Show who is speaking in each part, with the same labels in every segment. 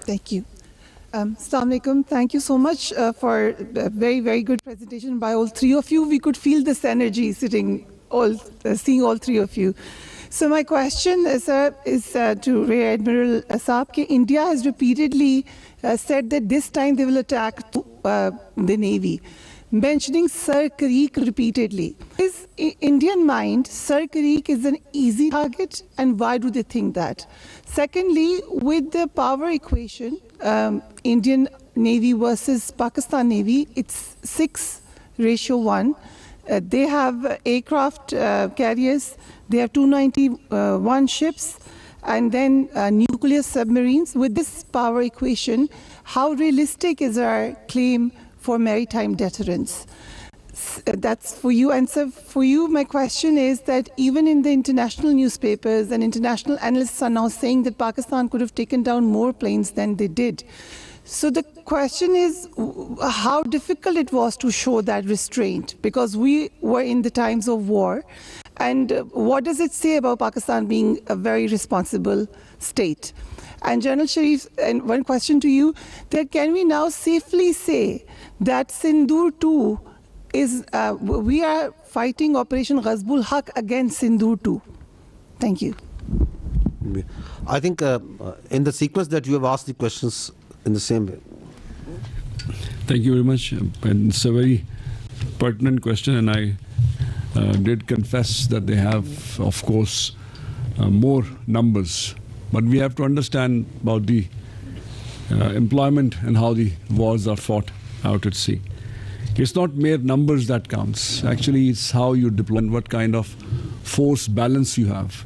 Speaker 1: Thank you. Assalamu alaikum. Thank you so much for a very, very good presentation by all three of you. We could feel this energy seeing all three of you. So my question is to Rear Admiral Saab, that India has repeatedly said that this time they will attack the Navy, mentioning Sir Creek repeatedly. Is Indian mind Sir Creek is an easy target, and why do they think that? Secondly, with the power equation, Indian Navy versus Pakistan Navy, it's 6:1. They have aircraft carriers, they have 291 ships, and then nuclear submarines. With this power equation, how realistic is our claim for maritime deterrence? That's for you. And so for you, my question is that even in the international newspapers and international analysts are now saying that Pakistan could have taken down more planes than they did. So the question is how difficult it was to show that restraint, because we were in the times of war. And what does it say about Pakistan being a very responsible state? And General Sharif, and one question to you, that can we now safely say that Sindoor 2 is, we are fighting Operation Ghazbul Haq against Sindoor 2? Thank you.
Speaker 2: I think in the sequence that you have asked the questions in the same way.
Speaker 3: Thank you very much. And it's a very pertinent question, and I did confess that they have, of course, more numbers. But we have to understand about the employment and how the wars are fought out at sea. It's not mere numbers that counts. Actually, it's how you deploy and what kind of force balance you have.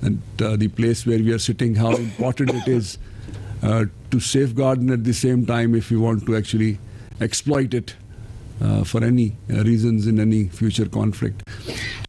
Speaker 3: And the place where we are sitting, how important it is to safeguard, and at the same time, if you want to actually exploit it for any reasons in any future conflict.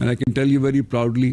Speaker 3: And I can tell you very proudly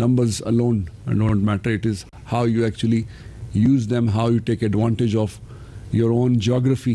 Speaker 3: numbers alone don't matter. It is how you actually use them, how you take advantage of your own geography.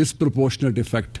Speaker 3: disproportionate effect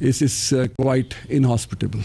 Speaker 3: is quite inhospitable.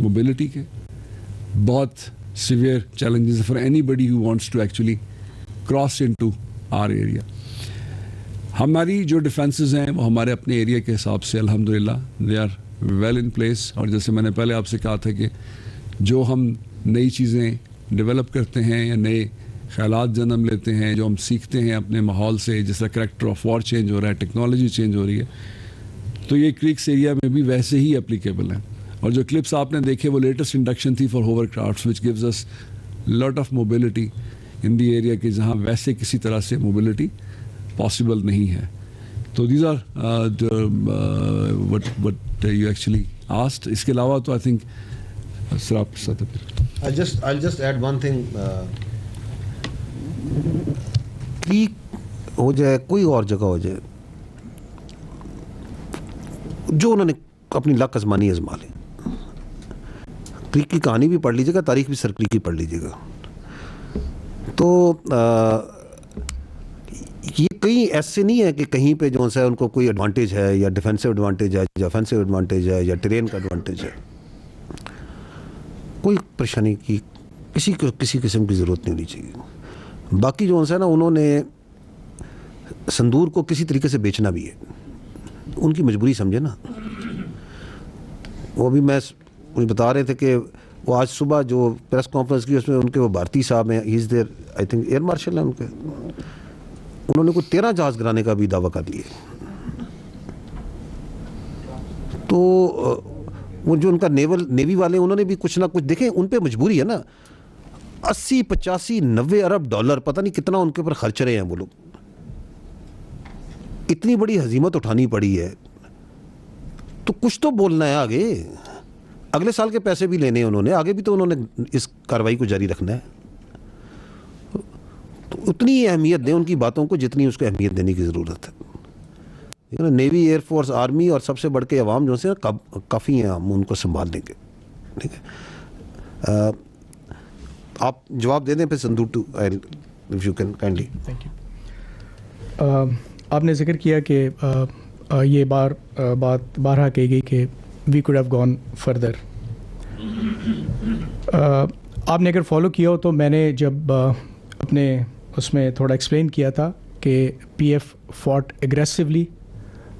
Speaker 3: Mobility کے بہت severe challenges for anybody who wants to actually cross into our area. ہماری جو defences ہیں وہ ہمارے اپنے area کے حساب سے الحمدللہ they are well in place. اور جیسے میں نے پہلے آپ سے کہا تھا کہ جو ہم نئی چیزیں ڈیولپ کرتے ہیں یا نئے خیالات جنم لیتے ہیں, جو ہم سیکھتے ہیں اپنے ماحول سے, جس طرح کریکٹر آف وار چینج ہو رہا ہے, ٹیکنالوجی چینج ہو رہی ہے, تو یہ کریکس ایریا میں بھی ویسے ہی اپلیکیبل ہیں. اور جو کلپس آپ نے دیکھے وہ لیٹسٹ انڈکشن تھی for hovercrafts which gives us lot of mobility in the area کہ جہاں ویسے کسی طرح سے موبلٹی پاسبل نہیں ہے. تو these are what you actually asked. اس کے علاوہ تو آئی تھنک سر آپ ساتھ
Speaker 2: I'll just add one thing. Crack ہو جائے کوئی اور جگہ ہو جائے, جو انہوں نے اپنی لک آزمانی آزما لیں. کریک کی کہانی بھی پڑھ لیجیے گا, تاریخ بھی سر کریک کی پڑھ لیجیے گا. تو یہ کہیں ایسے نہیں ہے کہ کہیں پہ جو ہے ان کو کوئی ایڈوانٹیج ہے, یا ڈیفینسو ایڈوانٹیج ہے, یا آفینسو ایڈوانٹیج ہے, یا ٹرین کا ایڈوانٹیج ہے. کوئی پریشانی کی کسی قسم کی ضرورت نہیں ہونی چاہیے. باقی جو ہے نا, انہوں نے سندور کو کسی طریقے سے بیچنا بھی ہے, ان کی مجبوری سمجھے نا. وہ بھی مجھے بتا رہے تھے کہ وہ آج صبح جو پریس کانفرنس کی اس میں ان کے وہ بھارتی صاحب ہیں, he is there I think air marshal ہیں ان کے, انہوں نے کوئی 13 جہاز گرانے کا بھی دعویٰ کر لیے. تو وہ جو ان کا نیوی والے انہوں نے بھی کچھ نہ کچھ دیکھیں, ان پہ مجبوری ہے نا. 80 85 90 ارب ڈالر پتہ نہیں کتنا ان کے اوپر خرچ رہے ہیں وہ لوگ. اتنی بڑی ہزیمت اٹھانی پڑی ہے, تو کچھ تو بولنا ہے آگے. اگلے سال کے پیسے بھی لینے ہیں انہوں نے, آگے بھی تو انہوں نے اس کارروائی کو جاری رکھنا ہے. تو اتنی اہمیت دیں ان کی باتوں کو جتنی اس کو اہمیت دینے کی ضرورت ہے. نیوی, ایئر فورس, آرمی اور سب سے بڑھ کے عوام جو سے کافی ہیں, ہم ان کو سنبھال لیں گے. ٹھیک ہے, آپ جواب دے دیں پھر Sindoor two if you can kindly.
Speaker 4: Thank you. آپ نے ذکر کیا کہ یہ بات بارہا کہی گئی کہ we could have gone further. آپ نے اگر فالو کیا ہو تو میں نے جب اپنے اس میں تھوڑا ایکسپلین کیا تھا کہ P F fight aggressively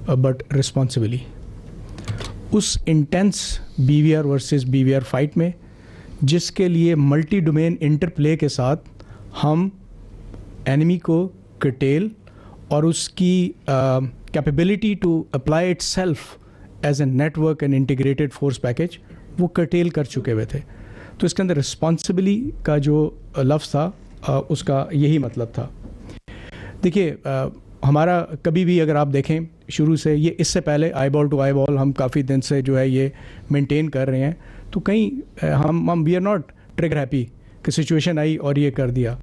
Speaker 4: but responsibly. اس intense B V R versus B V R fight میں, جس کے لیے ملٹی ڈومین انٹر پلے کے ساتھ ہم اینمی کو کرٹیل اور اس کی capability to apply itself as a network and integrated force package وہ کرٹیل کر چکے ہوئے تھے. تو اس کے اندر رسپانسبلی کا جو لفظ تھا اس کا یہی مطلب تھا. دیکھیے, ہمارا کبھی بھی اگر آپ دیکھیں شروع سے, یہ اس سے پہلے آئی بال ٹو آئی بال ہم کافی دن سے جو ہے یہ مینٹین کر رہے ہیں, تو کہیں ہم we are not trigger happy کہ سچویشن آئی اور یہ کر دیا.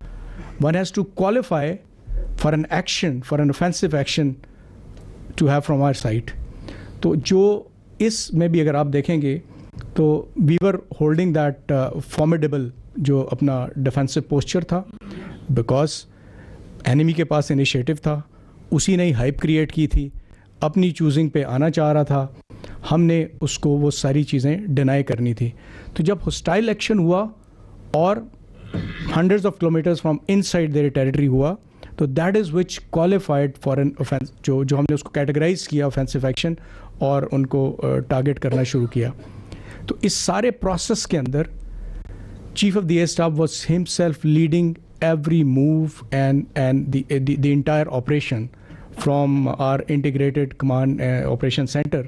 Speaker 4: One has to qualify for an action, for an offensive action to have from our side. تو جو اس میں بھی اگر آپ دیکھیں گے تو وی ور ہولڈنگ دیٹ فارمیڈیبل جو اپنا ڈیفینسو پوسچر تھا, بیکاز اینیمی کے پاس انیشیٹو تھا, اسی نے ہی ہائپ کریٹ کی تھی, اپنی چوزنگ پہ آنا چاہ رہا تھا, ہم نے اس کو وہ ساری چیزیں ڈینائی کرنی تھی. تو جب ہوسٹائل ایکشن ہوا اور hundreds of kilometres from inside their territory ہوا, تو that is which qualified for an offence, جو ہم نے اس کو کیٹیگرائز کیا اوفینسو ایکشن اور ان کو ٹارگیٹ کرنا شروع کیا. تو اس سارے پروسیس کے اندر chief of the air staff was himself leading every move and the entire operation from our integrated command operation centre,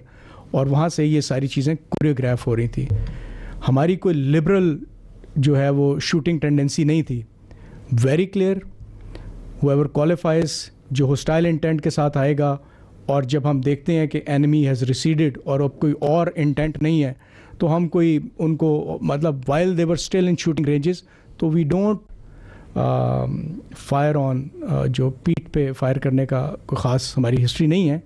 Speaker 4: اور وہاں سے یہ ساری چیزیں کوریوگراف ہو رہی تھیں. ہماری کوئی لبرل جو ہے وہ شوٹنگ ٹینڈنسی نہیں تھی. ویری کلیئر, whoever qualifies جو ہوسٹائل انٹینٹ کے ساتھ آئے گا, اور جب ہم دیکھتے ہیں کہ اینمی ہیز ریسیڈڈ اور اب کوئی اور انٹینٹ نہیں ہے, تو ہم کوئی ان کو مطلب while they were still in shooting ranges, تو وی ڈونٹ فائر آن, جو پیٹ پہ فائر کرنے کا کوئی خاص ہماری ہسٹری نہیں ہے,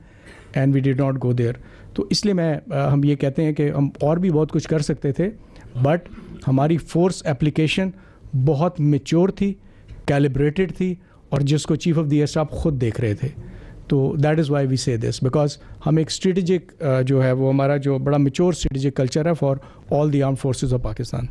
Speaker 4: and we did not go there. تو اس لیے ہم یہ کہتے ہیں کہ ہم اور بھی بہت کچھ کر سکتے تھے, بٹ ہماری فورس اپلیکیشن بہت میچور تھی, کیلیبریٹڈ تھی, اور جس کو chief of the air staff خود دیکھ رہے تھے. تو دیٹ از وائی وی سے دس, بیکاز ہم ایک اسٹریٹجک جو ہے وہ ہمارا جو بڑا میچور اسٹریٹجک کلچر ہے for all the armed forces of Pakistan.